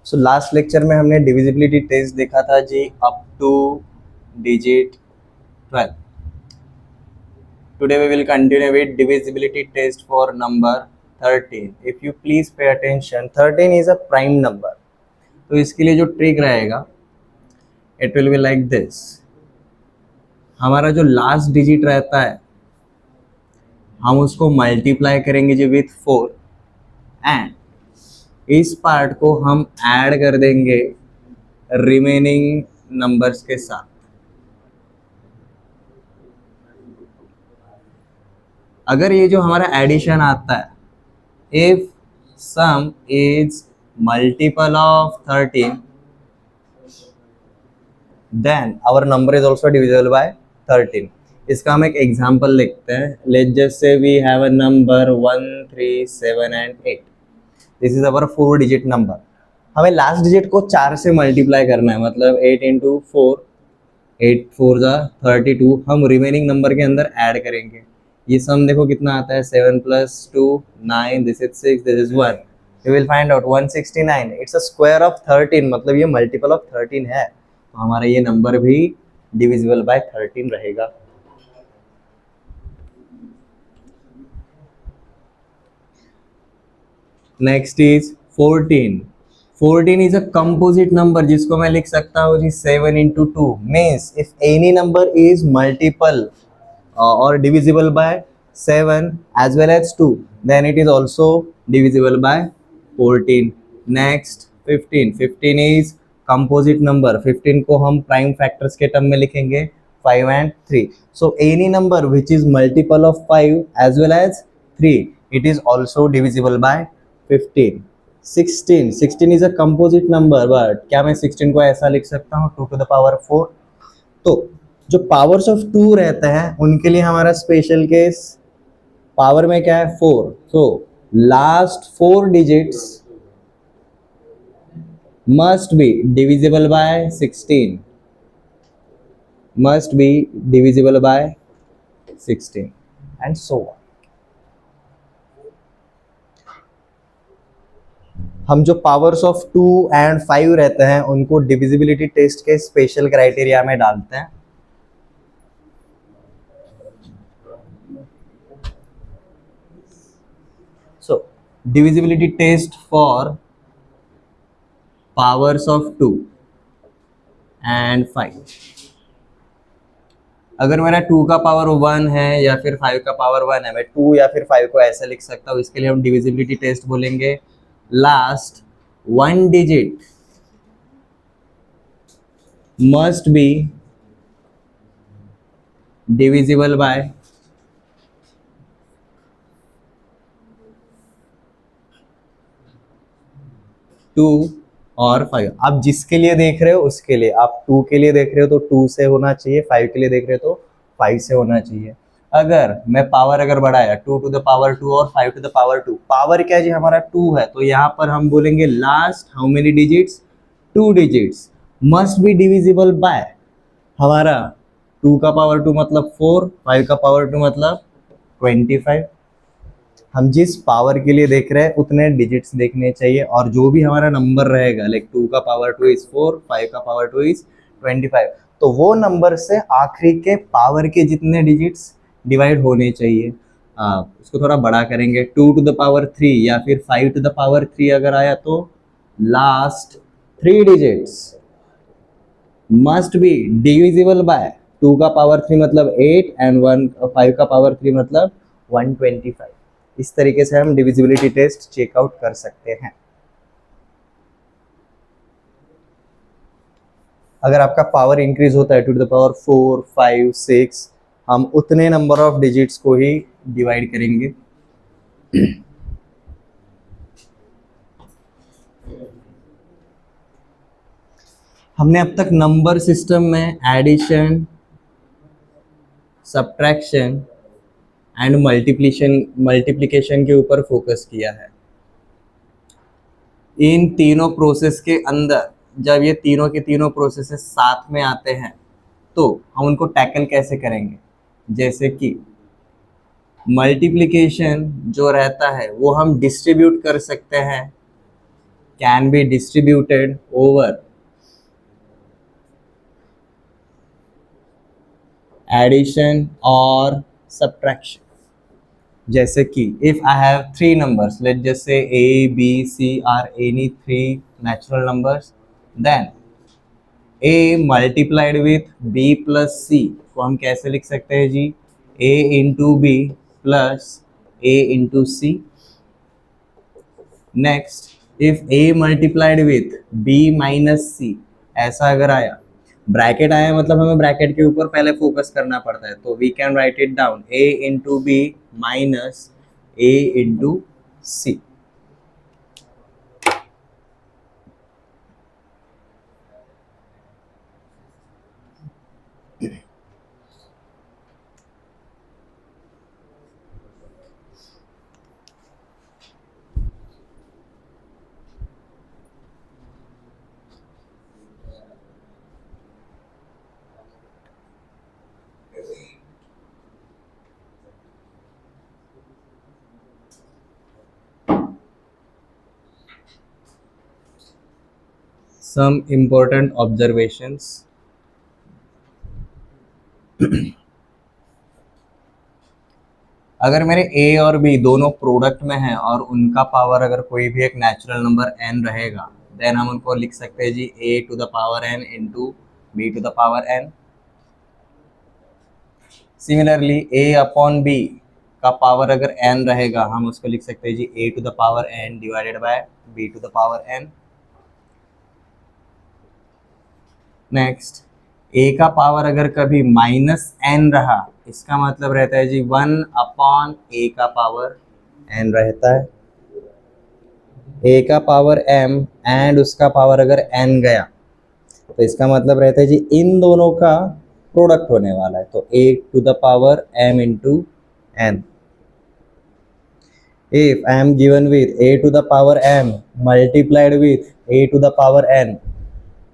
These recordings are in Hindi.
सो लास्ट लेक्चर में हमने डिविजिबिलिटी टेस्ट देखा था जी up to digit 12. Today we will continue with divisibility test for number 13. If you please pay attention, 13 is a prime number. तो इसके लिए जो ट्रिक रहेगा it will be like this. हमारा जो लास्ट डिजिट रहता है हम उसको मल्टीप्लाई करेंगे जी विथ 4 एंड इस पार्ट को हम ऐड कर देंगे रिमेनिंग नंबर्स के साथ. अगर ये जो हमारा एडिशन आता है if sum is multiple of 13 then our number is also divisible by 13. इसका हम एक एग्जांपल लिखते हैं. Let's just say we have a number 1 3 7 and 8. This is our 4 digit number. हमें लास्ट डिजिट को 4 से मल्टीप्लाई करना है, मतलब 8 इंटू 4, 8 4 जा 32. हम रिमेनिंग नंबर के अंदर ऐड करेंगे. ये सम देखो कितना आता है, 7 + 2 9, this is 6, this is 1. You will find out 169. It's a square of 13, मतलब ये मल्टीपल ऑफ 13 है, तो हमारा ये नंबर भी डिविजिबल बाय 13 रहेगा. Next is 14. 14 is a composite number जिसको मैं लिख सकता हूँ जी 7 into 2. Means if any number is multiple or divisible by 7 as well as 2, then it is also divisible by 14. Next 15. 15 is composite number. 15 को हम prime factors के टर्म में लिखेंगे 5 and 3. So any number which is multiple of 5 as well as 3, it is also divisible by 15. 16. 16 is a composite number, but क्या मैं 16 को ऐसा लिख सकता हूँ 2 to the power 4. तो जो पावर्स ऑफ 2 रहते हैं उनके लिए हमारा स्पेशल केस पावर में क्या है 4. So last 4 digits must be divisible by 16, must be divisible by 16 and so on. हम जो पावर्स ऑफ 2 एंड 5 रहते हैं उनको डिविजिबिलिटी टेस्ट के स्पेशल क्राइटेरिया में डालते हैं. So divisibility test for powers of 2 and 5. अगर मेरा 2 का पावर 1 है या फिर 5 का पावर 1 है, मैं 2 या फिर 5 को ऐसे लिख सकता हूँ. इसके लिए हम डिविजिबिलिटी टेस्ट बोलेंगे last 1 digit must be divisible by 2 और 5. आप जिसके लिए देख रहे हो उसके लिए, आप 2 के लिए देख रहे हो तो 2 से होना चाहिए, 5 के लिए देख रहे हो तो 5 से होना चाहिए. अगर मैं पावर अगर बढ़ाया 2 to the power 2 और 5 to the power 2, पावर क्या जी हमारा 2 है, तो यहाँ पर हम बोलेंगे last how many digits 2 digits must be divisible by हमारा 2 का पावर 2 मतलब 4, 5 का पावर 2 मतलब 25. हम जिस पावर के लिए देख रहे हैं उतने डिजिट्स देखने चाहिए, और जो भी हमारा नंबर रहेगा लाइक 2 का पावर 2 इज 4, 5 का पावर 2 इज 25, तो वो नंबर से आखिरी के पावर के जितने डिजिट्स डिवाइड होने चाहिए. उसको थोड़ा बड़ा करेंगे 2 to the power 3 या फिर 5 to the power 3 अगर आया तो last 3 digits must be divisible by 2 का पावर 3 मतलब 8 एंड 5 का पावर 3 मतलब 125. इस तरीके से हम डिविजिबिलिटी टेस्ट चेकआउट कर सकते हैं. अगर आपका पावर इंक्रीज होता है 2 to the power 4, 5, 6, हम उतने नंबर ऑफ डिजिट्स को ही डिवाइड करेंगे. हमने अब तक नंबर सिस्टम में एडिशन, सब्ट्रैक्शन एंड मल्टीप्लिकेशन के ऊपर फोकस किया है. इन तीनों प्रोसेस के अंदर जब ये तीनों के तीनों प्रोसेसेस साथ में आते हैं तो हम उनको टैकल कैसे करेंगे. जैसे कि मल्टीप्लिकेशन जो रहता है वो हम डिस्ट्रीब्यूट कर सकते हैं can be distributed over addition or subtraction. जैसे कि if I have three numbers, let's just say A, B, C are any three natural numbers, then A multiplied with B plus C को हम कैसे लिख सकते हैं जी? A into B plus A into C. Next, if A multiplied with B minus C, ऐसा अगर आया, ब्रैकेट आया मतलब हमें ब्रैकेट के ऊपर पहले फोकस करना पड़ता है, तो we can write it down A into B minus A into C. Some important observations. अगर मेरे A और B दोनों प्रोडक्ट में हैं और उनका पावर अगर कोई भी एक नेचुरल नंबर n रहेगा, देन हम उनको लिख सकते हैं जी A to the power n into B to the power n. Similarly A upon B का पावर अगर n रहेगा, हम उसको लिख सकते हैं जी A to the power n divided by B to the power n. Next, A का पावर अगर कभी माइनस n रहा, इसका मतलब रहता है जी 1 अपॉन A का पावर n रहता है. A का पावर m एंड उसका पावर अगर n गया, तो इसका मतलब रहता है जी इन दोनों का प्रोडक्ट होने वाला है, तो A to the power m into n. If I am given with A to the power m multiplied with A to the power n,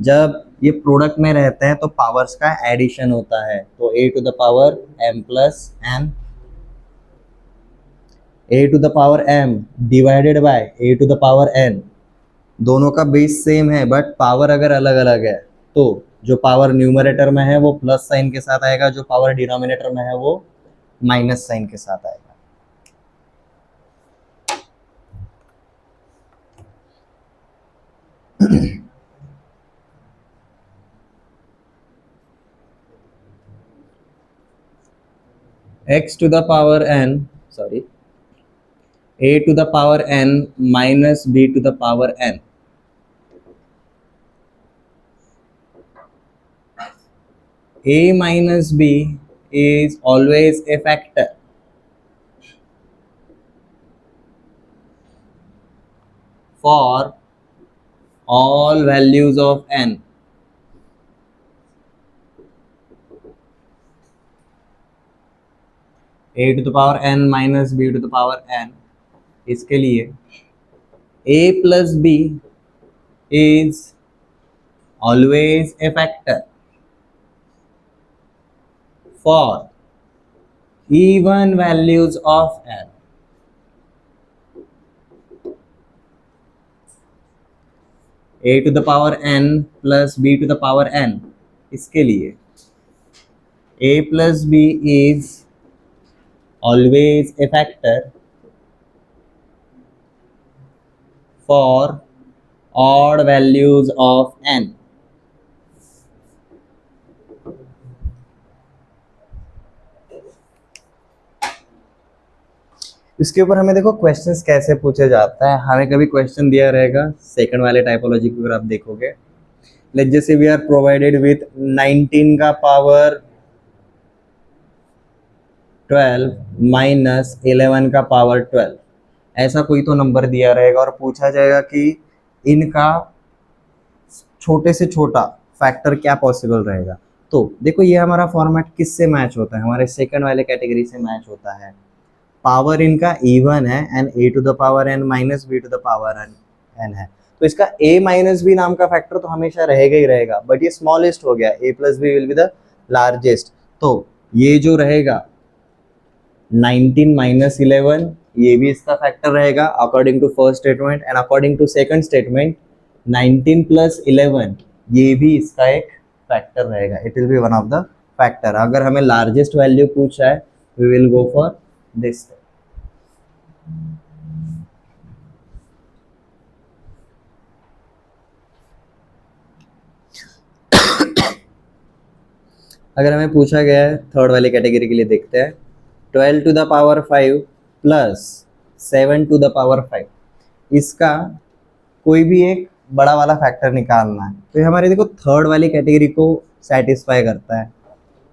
जब ये प्रोडक्ट में रहते हैं तो पावर्स का एडिशन होता है, तो A to the power m plus n. A to the power m divided by A to the power n, दोनों का बेस सेम है बट पावर अगर अलग अलग है, तो जो पावर न्यूमरेटर में है वो प्लस साइन के साथ आएगा, जो पावर डिनोमिनेटर में है वो माइनस साइन के साथ आएगा. x to the power n, sorry, A to the power n minus B to the power n. A minus B is always a factor for all values of n. A to the power n minus B to the power n, इसके लिए A plus B is always a factor for even values of n. A to the power n plus B to the power n, इसके लिए A plus B is always a factor for odd values of n. इसके ऊपर हमें देखो क्वेश्चंस कैसे पूछे जाता है. हमें कभी क्वेश्चन दिया रहेगा सेकंड वाले टाइपोलॉजी को अगर आप देखोगे, let's just say we are provided with 19 का पावर 12 माइनस 11 का पावर 12, ऐसा कोई तो नंबर दिया रहेगा और पूछा जाएगा कि इनका छोटे से छोटा फैक्टर क्या पॉसिबल रहेगा. तो देखो ये हमारा फॉर्मेट किससे मैच होता है, हमारे सेकंड वाले कैटेगरी से मैच होता है. पावर इनका इवन है and A to the power n minus B to the power n है, तो इसका A माइनस B नाम का फैक्टर तो हमेशा रहेगा ही रहेगा, बट ये स्मॉलेस्ट हो गया. A plus B will be the largest, तो ये जो रहेगा 19 माइनस 11 ये भी इसका फैक्टर रहेगा according to first statement, and according to second statement 19 plus 11 ये भी इसका एक फैक्टर रहेगा, it will be one of the factor. अगर हमें लार्जेस्ट वैल्यू पूछा है we will go for this. अगर हमें पूछा गया है थर्ड वाली कैटेगरी के लिए, देखते हैं 12 to the power 5 plus 7 to the power 5, इसका कोई भी एक बड़ा वाला फैक्टर निकालना है। तो ये हमारे देखो थर्ड वाली कैटेगरी को सेटिस्फाई करता है,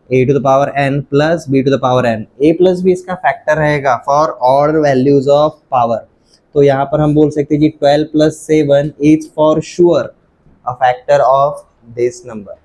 a to the power n plus b to the power n, a plus b इसका फैक्टर रहेगा for odd values of power. तो यहाँ पर हम बोल सकते हैं कि 12 plus 7 is for sure a factor of this number.